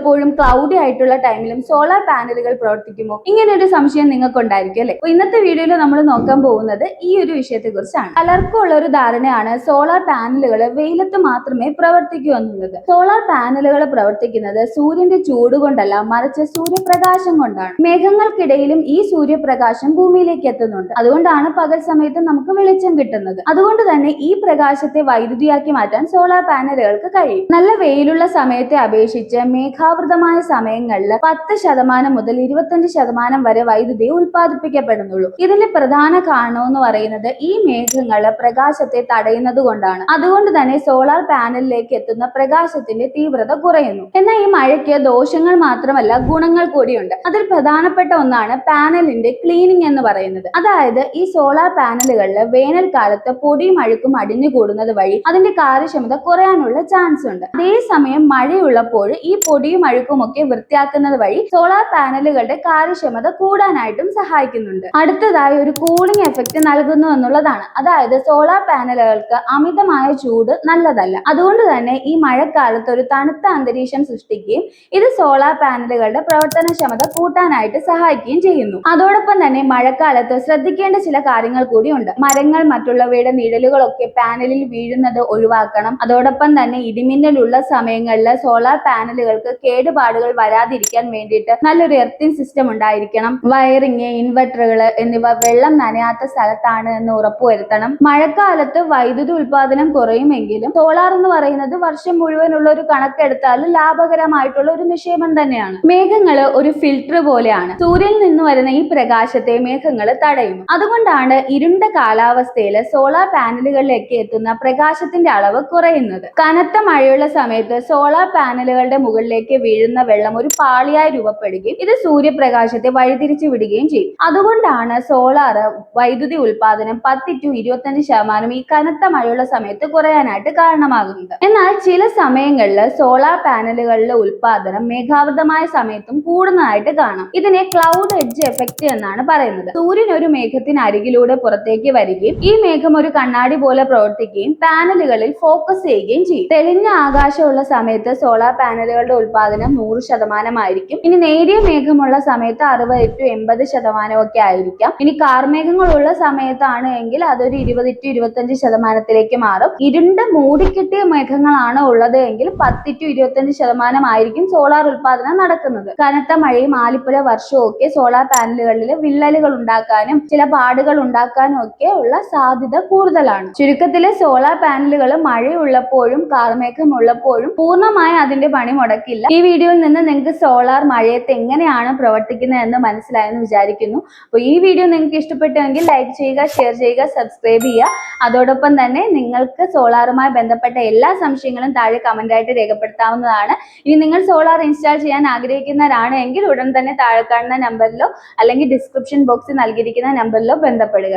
ഉള്ളപ്പോഴും cloudy ആയിട്ടുള്ള ടൈമിലും solar പാനലുകൾ പ്രവർത്തിക്കുമോ? ഇങ്ങനെ ഒരു സംശയം നിങ്ങൾക്ക് ഉണ്ടായിരിക്കും അല്ലെ? ഇന്നത്തെ വീഡിയോയിൽ നമ്മൾ നോക്കാൻ പോകുന്നത് ഈ ഒരു വിഷയത്തെ കുറിച്ചാണ്. പലർക്കും ഉള്ള ഒരു ധാരണയാണ് സോളാർ പാനലുകൾ വെയിലത്ത് മാത്രമേ പ്രവർത്തിക്കൂ എന്നുള്ളത്. സോളാർ പാനലുകൾ പ്രവർത്തിക്കുന്നത് സൂര്യന്റെ ചൂട് കൊണ്ടല്ല, മറിച്ച് സൂര്യപ്രകാശം കൊണ്ടാണ്. മേഘങ്ങൾക്കിടയിലും ഈ സൂര്യപ്രകാശം ഭൂമിയിലേക്ക് എത്തുന്നുണ്ട്. അതുകൊണ്ടാണ് പകൽ സമയത്ത് നമുക്ക് വെളിച്ചം കിട്ടുന്നത്. അതുകൊണ്ട് തന്നെ ഈ പ്രകാശത്തെ വൈദ്യുതിയാക്കി മാറ്റാൻ സോളാർ പാനലുകൾക്ക് കഴിയും. നല്ല വെയിലുള്ള സമയത്തെ അപേക്ഷിച്ച് മേഘാവൃതമായ സമയങ്ങളിൽ 10% മുതൽ 25% വരെ വൈദ്യുതി ഉൽപ്പാദിപ്പിക്കപ്പെടുന്നുള്ളൂ. ഇതിന്റെ പ്രധാന കാരണം എന്ന് പറയുന്നത് ഈ മേഘങ്ങൾ പ്രകാശത്തെ തടയുന്നത് കൊണ്ടാണ്. അതുകൊണ്ട് തന്നെ സോളാർ പാനലിലേക്ക് എത്തുന്ന പ്രകാശത്തിന്റെ തീവ്രത കുറയുന്നു. എന്നാൽ ഈ മഴയ്ക്ക് ദോഷങ്ങൾ മാത്രമല്ല, ഗുണങ്ങൾ കൂടിയുണ്ട്. അതിൽ പ്രധാനപ്പെട്ട ഒന്നാണ് പാനലിന്റെ ക്ലീനിങ് എന്ന് പറയുന്നത്. അതായത് ഈ സോളാർ പാനലുകളിൽ വേനൽക്കാലത്ത് പൊടിയും അഴുക്കും അടിഞ്ഞുകൂടുന്നത് വഴി അതിന്റെ കാര്യക്ഷമത കുറയാനുള്ള ചാൻസ് ഉണ്ട്. അതേസമയം മഴയുള്ളപ്പോൾ ഈ പൊടിയും അഴുക്കും ഒക്കെ വൃത്തിയാക്കുന്നത് വഴി സോളാർ പാനലുകളുടെ കാര്യക്ഷമത കൂടാനായിട്ടും സഹായിക്കുന്നുണ്ട്. അടുത്തതായി ഒരു കൂളിംഗ് എഫക്റ്റ് നൽകുന്നു എന്നുള്ളതാണ്. അതായത് സോളാർ പാനലുകൾക്ക് അമിതമായ ചൂട് നല്ലതല്ല. അതുകൊണ്ട് തന്നെ ഈ മഴക്കാലത്ത് ഒരു തണുത്ത അന്തരീക്ഷം സൃഷ്ടിക്കുകയും ഇത് സോളാർ പാനലുകളുടെ പ്രവർത്തനക്ഷമത കൂട്ടാനായിട്ട് സഹായിക്കുകയും ചെയ്യുന്നു. അതോടൊപ്പം തന്നെ മഴക്കാലത്ത് ശ്രദ്ധിക്കേണ്ട ചില കാര്യങ്ങൾ കൂടിയുണ്ട്. മരങ്ങൾ മറ്റുള്ളവയുടെ നിഴലുകളൊക്കെ പാനലിൽ വീഴുന്നത് ഒഴിവാക്കണം. അതോടൊപ്പം തന്നെ ഇടിമിന്നലുള്ള സമയങ്ങളിൽ സോളാർ പാനലുകൾക്ക് കേടുപാടുകൾ വരാതിരിക്കാൻ വേണ്ടിയിട്ട് നല്ലൊരു എർത്തിങ് സിസ്റ്റം ഉണ്ടായിരിക്കണം. വയറിങ്, ഇൻവെർട്ടറുകൾ എന്നിവ വെള്ളം നനയാത്ത സ്ഥലത്താണ് എന്ന് ഉറപ്പുവരുത്തണം. മഴക്കാലത്ത് വൈദ്യുതി ഉൽപാദനം കുറയുമെങ്കിലും സോളാർ എന്ന് പറയുന്നത് വർഷം മുഴുവനുള്ള ഒരു കണക്കെടുത്താൽ ലാഭകരമായിട്ടുള്ള ഒരു നിക്ഷേപം തന്നെയാണ്. മേഘങ്ങൾ ഒരു ഫിൽട്ടർ പോലെയാണ്. സൂര്യനിൽ നിന്ന് വരുന്ന ഈ പ്രകാശത്തെ മേഘങ്ങൾ തടയുന്നു. അതുകൊണ്ടാണ് ഇരുണ്ട കാലാവസ്ഥയിൽ സോളാർ പാനലുകളിലേക്ക് എത്തുന്ന പ്രകാശത്തിന്റെ അളവ് കുറയുന്നത്. കനത്ത മഴയുള്ള സമയത്ത് സോളാർ പാനലുകളുടെ മുകളിലേക്ക് വീഴുന്ന വെള്ളം ഒരു പാളിയായി രൂപപ്പെടുകയും ഇത് സൂര്യപ്രകാശത്തെ വഴിതിരിച്ചു വിടുകയും ചെയ്യും. അതുകൊണ്ടാണ് സോളാർ വൈദ്യുതി ഉൽപാദനം 10 to 25% ഈ കനത്ത മഴയുള്ള സമയത്ത് കുറയാനായിട്ട് കാരണമാകുന്നത്. എന്നാൽ ചില സമയങ്ങളിൽ സോളാർ പാനലുകളിലെ ഉൽപാദനം മേഘാവൃതമായ സമയത്തും കൂടുന്നതായിട്ട് കാണാം. ഇതിനെ ക്ലൗഡ് എഡ്ജ് എഫക്റ്റ് എന്നാണ് പറയുന്നത്. സൂര്യൻ ഒരു മേഘത്തിന് അരികിലൂടെ പുറത്തേക്ക് വരികയും ഈ മേഘം ഒരു കണ്ണാടി പോലെ പ്രവർത്തിക്കുകയും പാനലുകളിൽ ഫോക്കസ് ചെയ്യുകയും ചെയ്യും. തെളിഞ്ഞ ആകാശമുള്ള സമയത്ത് സോളാർ പാനലുകളുടെ ഉൽപാദനം 100% ആയിരിക്കും. ഇനി നേരിയ മേഘമുള്ള സമയത്ത് 60 to 80% ഒക്കെ ആയിരിക്കാം. ഇനി കാർമേഘങ്ങളുള്ള സമയത്താണ് എങ്കിൽ അതൊരു 20 to 25% മാറും. ഇരുണ്ട് മൂടിക്കെട്ടിയ മേഘങ്ങളാണ് ഉള്ളത് എങ്കിൽ 10 to 25% ആയിരിക്കും സോളാർ ഉൽപാദനം നടക്കുന്നത്. കനത്ത മഴയും ആലിപ്പുഴ വർഷവും ഒക്കെ സോളാർ പാനലുകളിൽ വിള്ളലുകൾ ഉണ്ടാക്കാനും ചില പാടുകൾ ഉണ്ടാക്കാനും ഒക്കെ ഉള്ള സാധ്യത കൂടുതലാണ്. ചുരുക്കത്തില് സോളാർ പാനലുകൾ മഴയുള്ളപ്പോഴും കാർമേഘം ഉള്ളപ്പോഴും പൂർണ്ണമായി അതിന്റെ പണി മുടക്കില്ല. ഈ വീഡിയോയിൽ നിന്ന് നിങ്ങൾക്ക് സോളാർ മഴയത്ത് എങ്ങനെയാണ് പ്രവർത്തിക്കുന്നത് എന്ന് മനസ്സിലായെന്ന് വിചാരിക്കുന്നു. അപ്പോൾ ഈ വീഡിയോ നിങ്ങൾക്ക് ഇഷ്ടപ്പെട്ടുവെങ്കിൽ ലൈക്ക് ചെയ്യുക, ഷെയർ ചെയ്യുക, സബ്സ്ക്രൈബ് ചെയ്യുക. അതോടൊപ്പം തന്നെ നിങ്ങൾക്ക് സോളാറുമായി ബന്ധപ്പെട്ട എല്ലാ സംശയങ്ങളും താഴെ കമന്റ് ആയിട്ട് രേഖപ്പെടുത്താവുന്നതാണ്. ഇനി നിങ്ങൾ സോളാർ ഇൻസ്റ്റാൾ ചെയ്യാൻ ആഗ്രഹിക്കുന്നവരാണ് എങ്കിൽ ഉടൻ തന്നെ താഴെ കാണുന്ന നമ്പറിലോ അല്ലെങ്കിൽ ഡിസ്ക്രിപ്ഷൻ ബോക്സിൽ നൽകിയിരിക്കുന്ന നമ്പറിലോ ബന്ധപ്പെടുക.